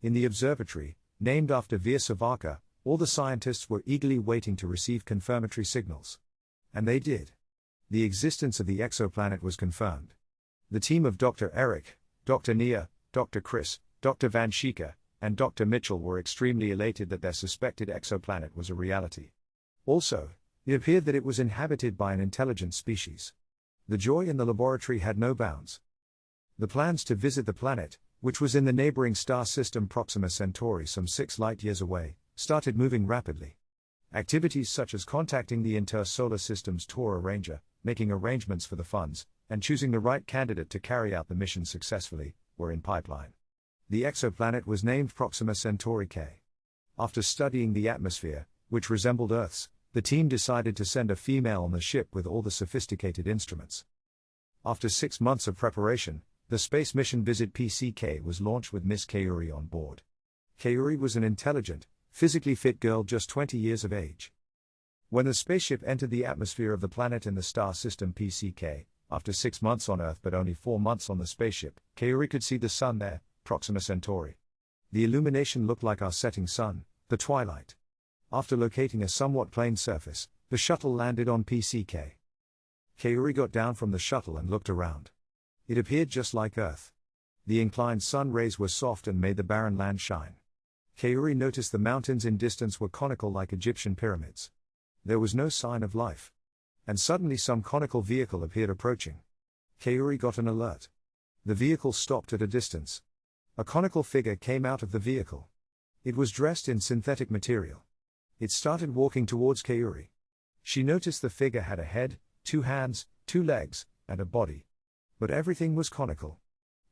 In the observatory, named after Veer Savarkar, all the scientists were eagerly waiting to receive confirmatory signals. And they did. The existence of the exoplanet was confirmed. The team of Dr. Eric, Dr. Nia, Dr. Chris, Dr. Van Schika, and Dr. Mitchell were extremely elated that their suspected exoplanet was a reality. Also, it appeared that it was inhabited by an intelligent species. The joy in the laboratory had no bounds. The plans to visit the planet, which was in the neighboring star system Proxima Centauri some 6 light-years away, started moving rapidly. Activities such as contacting the Inter-Solar System's tour arranger, making arrangements for the funds, and choosing the right candidate to carry out the mission successfully, were in pipeline. The exoplanet was named Proxima Centauri K. After studying the atmosphere, which resembled Earth's, the team decided to send a female on the ship with all the sophisticated instruments. After 6 months of preparation, the space mission Visit PCK was launched with Miss Kayuri on board. Kayuri was an intelligent, physically fit girl just 20 years of age. When the spaceship entered the atmosphere of the planet in the star system PCK, after 6 months on Earth but only 4 months on the spaceship, Kayuri could see the sun there, Proxima Centauri. The illumination looked like our setting sun, the twilight. After locating a somewhat plain surface, the shuttle landed on PCK. Kayuri got down from the shuttle and looked around. It appeared just like Earth. The inclined sun rays were soft and made the barren land shine. Kayuri noticed the mountains in distance were conical like Egyptian pyramids. There was no sign of life. And suddenly some conical vehicle appeared approaching. Kayuri got an alert. The vehicle stopped at a distance. A conical figure came out of the vehicle. It was dressed in synthetic material. It started walking towards Kayuri. She noticed the figure had a head, 2 hands, 2 legs, and a body. But everything was conical.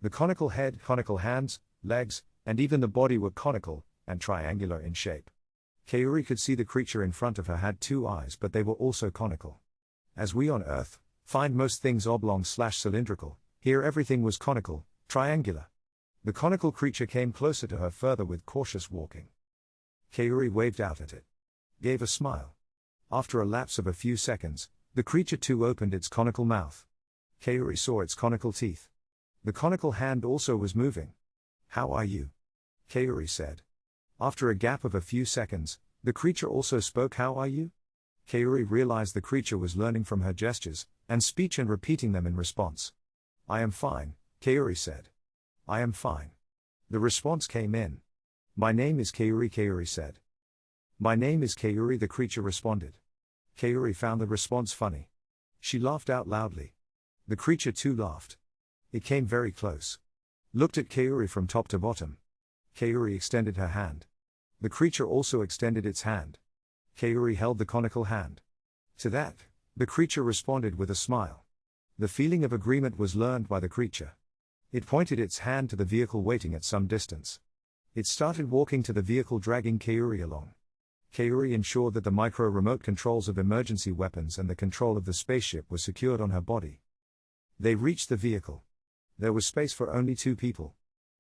The conical head, conical hands, legs, and even the body were conical and triangular in shape. Kayuri could see the creature in front of her had 2 eyes, but they were also conical. As we on Earth find most things oblong/cylindrical, here everything was conical, triangular. The conical creature came closer to her further with cautious walking. Kayuri waved out at it. Gave a smile. After a lapse of a few seconds, the creature too opened its conical mouth. Kayuri saw its conical teeth. The conical hand also was moving. "How are you?" Kayuri said. After a gap of a few seconds, the creature also spoke, "How are you?" Kayuri realized the creature was learning from her gestures and speech and repeating them in response. "I am fine," Kayuri said. "I am fine." The response came in. "My name is Kayuri," Kayuri said. "My name is Kayuri," the creature responded. Kayuri found the response funny. She laughed out loudly. The creature too laughed. It came very close. Looked at Kayuri from top to bottom. Kayuri extended her hand. The creature also extended its hand. Kayuri held the conical hand. To that, the creature responded with a smile. The feeling of agreement was learned by the creature. It pointed its hand to the vehicle waiting at some distance. It started walking to the vehicle, dragging Kayuri along. Kayuri ensured that the micro-remote controls of emergency weapons and the control of the spaceship was secured on her body. They reached the vehicle. There was space for only 2 people.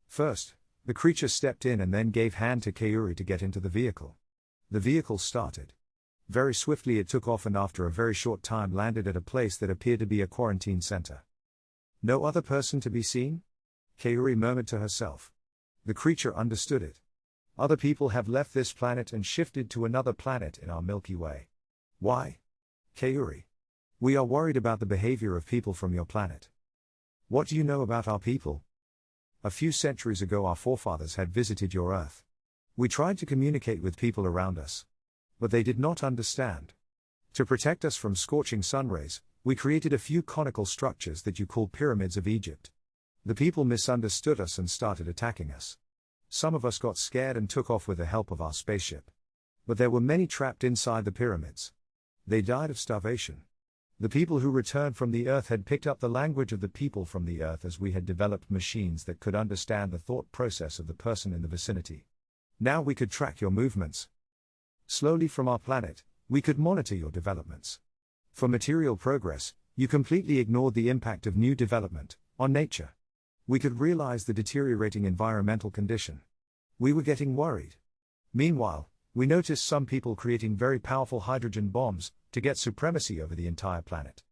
First, the creature stepped in and then gave hand to Kayuri to get into the vehicle. The vehicle started. Very swiftly it took off and after a very short time landed at a place that appeared to be a quarantine center. "No other person to be seen?" Kayuri murmured to herself. The creature understood it. "Other people have left this planet and shifted to another planet in our Milky Way." "Why?" "Kayuri. We are worried about the behavior of people from your planet." "What do you know about our people?" "A few centuries ago our forefathers had visited your Earth. We tried to communicate with people around us. But they did not understand. To protect us from scorching sun rays, we created a few conical structures that you call pyramids of Egypt. The people misunderstood us and started attacking us. Some of us got scared and took off with the help of our spaceship. But there were many trapped inside the pyramids. They died of starvation. The people who returned from the Earth had picked up the language of the people from the Earth as we had developed machines that could understand the thought process of the person in the vicinity. Now we could track your movements. Slowly from our planet, we could monitor your developments. For material progress, you completely ignored the impact of new development on nature. We could realize the deteriorating environmental condition. We were getting worried. Meanwhile, we noticed some people creating very powerful hydrogen bombs to get supremacy over the entire planet.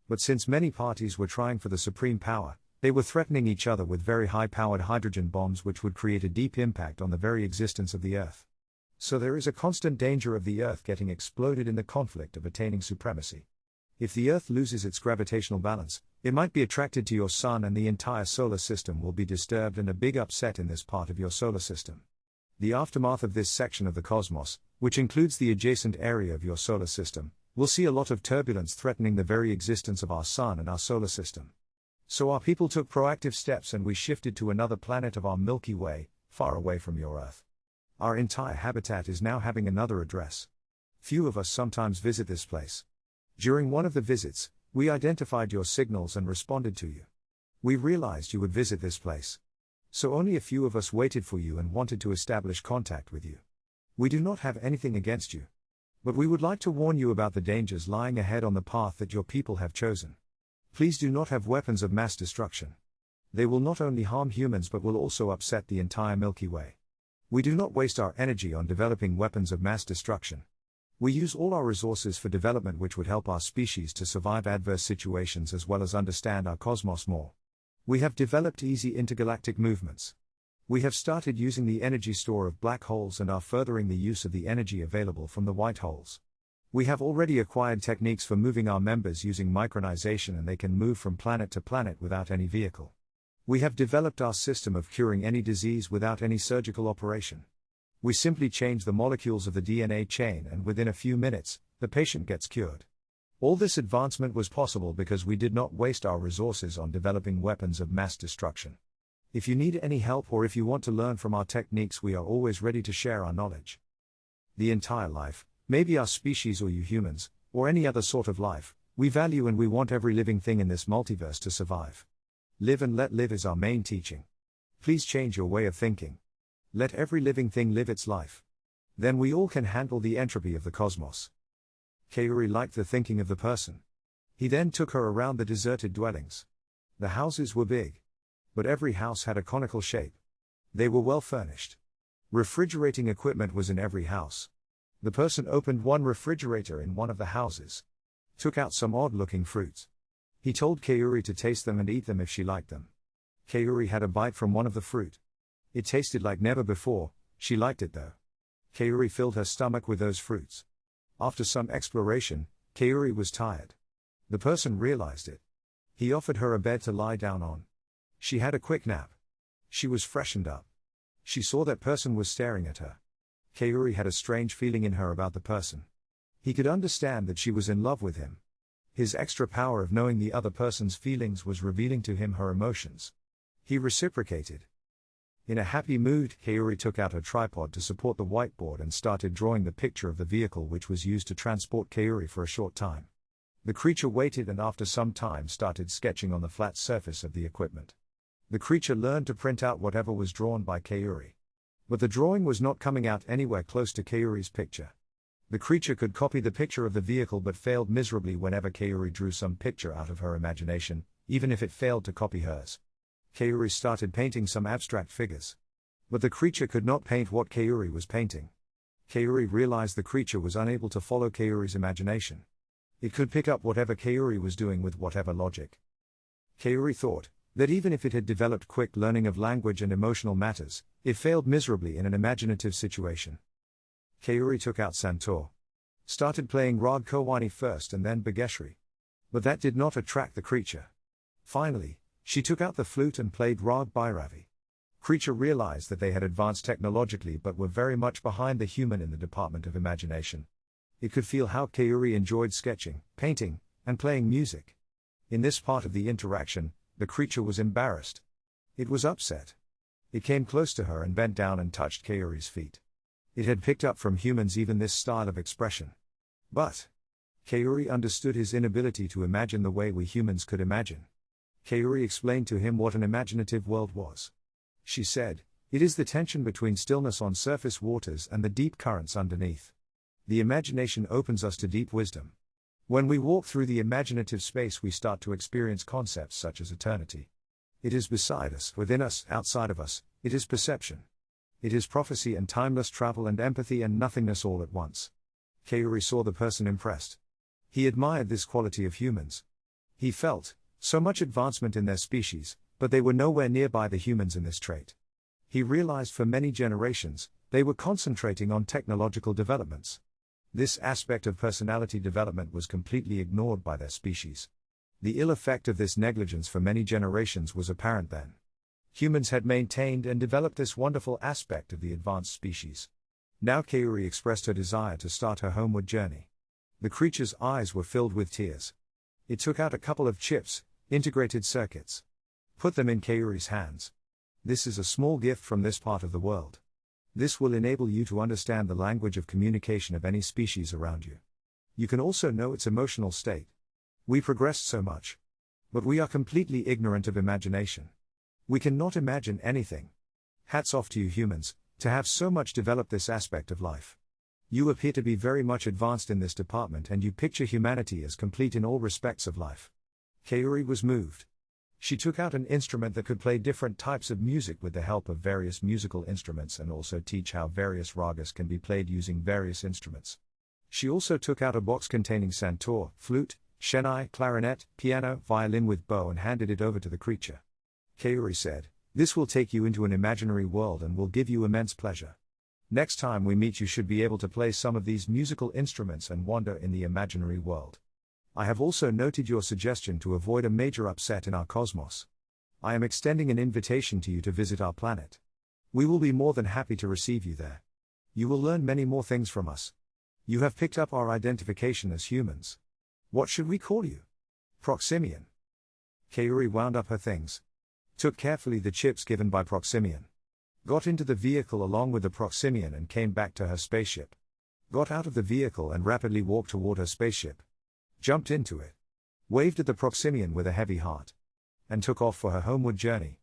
But since many parties were trying for the supreme power, They were threatening each other with very high-powered hydrogen bombs which would create a deep impact on the very existence of the Earth. So there is a constant danger of the Earth getting exploded in the conflict of attaining supremacy. If the Earth loses its gravitational balance, it might be attracted to your Sun and the entire solar system will be disturbed and a big upset in this part of your solar system. The aftermath of this section of the cosmos, which includes the adjacent area of your solar system, will see a lot of turbulence threatening the very existence of our Sun and our solar system. So our people took proactive steps and we shifted to another planet of our Milky Way, far away from your Earth. Our entire habitat is now having another address. Few of us sometimes visit this place. During one of the visits, we identified your signals and responded to you. We realized you would visit this place. So only a few of us waited for you and wanted to establish contact with you. We do not have anything against you. But we would like to warn you about the dangers lying ahead on the path that your people have chosen. Please do not have weapons of mass destruction. They will not only harm humans but will also upset the entire Milky Way. We do not waste our energy on developing weapons of mass destruction. We use all our resources for development which would help our species to survive adverse situations as well as understand our cosmos more. We have developed easy intergalactic movements. We have started using the energy store of black holes and are furthering the use of the energy available from the white holes. We have already acquired techniques for moving our members using micronization and they can move from planet to planet without any vehicle. We have developed our system of curing any disease without any surgical operation. We simply change the molecules of the DNA chain and within a few minutes, the patient gets cured. All this advancement was possible because we did not waste our resources on developing weapons of mass destruction. If you need any help or if you want to learn from our techniques, we are always ready to share our knowledge. The entire life, maybe our species or you humans, or any other sort of life, we value and we want every living thing in this multiverse to survive. Live and let live is our main teaching. Please change your way of thinking. Let every living thing live its life. Then we all can handle the entropy of the cosmos. Kaori liked the thinking of the person. He then took her around the deserted dwellings. The houses were big. But every house had a conical shape. They were well furnished. Refrigerating equipment was in every house. The person opened one refrigerator in one of the houses. Took out some odd-looking fruits. He told Kaori to taste them and eat them if she liked them. Kaori had a bite from one of the fruit. It tasted like never before, she liked it though. Kaori filled her stomach with those fruits. After some exploration, Kaori was tired. The person realized it. He offered her a bed to lie down on. She had a quick nap. She was freshened up. She saw that person was staring at her. Kaori had a strange feeling in her about the person. He could understand that she was in love with him. His extra power of knowing the other person's feelings was revealing to him her emotions. He reciprocated. In a happy mood, Kaori took out her tripod to support the whiteboard and started drawing the picture of the vehicle which was used to transport Kaori for a short time. The creature waited and after some time started sketching on the flat surface of the equipment. The creature learned to print out whatever was drawn by Kaori. But the drawing was not coming out anywhere close to Kaori's picture. The creature could copy the picture of the vehicle but failed miserably whenever Kaori drew some picture out of her imagination, even if it failed to copy hers. Kaori started painting some abstract figures. But the creature could not paint what Kaori was painting. Kaori realized the creature was unable to follow Kaori's imagination. It could pick up whatever Kaori was doing with whatever logic. Kaori thought that even if it had developed quick learning of language and emotional matters, it failed miserably in an imaginative situation. Kaori took out Santoor. Started playing Rag Kowani first and then Bageshri. But that did not attract the creature. Finally, she took out the flute and played Rag Bhairavi. Creature realized that they had advanced technologically but were very much behind the human in the department of imagination. It could feel how Kaori enjoyed sketching, painting, and playing music. In this part of the interaction, the creature was embarrassed. It was upset. It came close to her and bent down and touched Kaori's feet. It had picked up from humans even this style of expression. But Kaori understood his inability to imagine the way we humans could imagine. Kaori explained to him what an imaginative world was. She said, "It is the tension between stillness on surface waters and the deep currents underneath. The imagination opens us to deep wisdom. When we walk through the imaginative space we start to experience concepts such as eternity. It is beside us, within us, outside of us, it is perception. It is prophecy and timeless travel and empathy and nothingness all at once." Kaori saw the person impressed. He admired this quality of humans. He felt so much advancement in their species, but they were nowhere nearby the humans in this trait. He realized for many generations, they were concentrating on technological developments. This aspect of personality development was completely ignored by their species. The ill effect of this negligence for many generations was apparent then. Humans had maintained and developed this wonderful aspect of the advanced species. Now Kaori expressed her desire to start her homeward journey. The creature's eyes were filled with tears. It took out a couple of chips, integrated circuits. Put them in Kaori's hands. This is a small gift from this part of the world. This will enable you to understand the language of communication of any species around you. You can also know its emotional state. We progressed so much. But we are completely ignorant of imagination. We cannot imagine anything. Hats off to you humans, to have so much developed this aspect of life. You appear to be very much advanced in this department and you picture humanity as complete in all respects of life. Kaori was moved. She took out an instrument that could play different types of music with the help of various musical instruments and also teach how various ragas can be played using various instruments. She also took out a box containing santur, flute, shenai, clarinet, piano, violin with bow and handed it over to the creature. Kaori said, "This will take you into an imaginary world and will give you immense pleasure. Next time we meet you should be able to play some of these musical instruments and wander in the imaginary world. I have also noted your suggestion to avoid a major upset in our cosmos. I am extending an invitation to you to visit our planet. We will be more than happy to receive you there. You will learn many more things from us. You have picked up our identification as humans. What should we call you?" "Proximian." Kaori wound up her things. Took carefully the chips given by Proximian. Got into the vehicle along with the Proximian and came back to her spaceship. Got out of the vehicle and rapidly walked toward her spaceship. Jumped into it. Waved at the Proximian with a heavy heart. And took off for her homeward journey.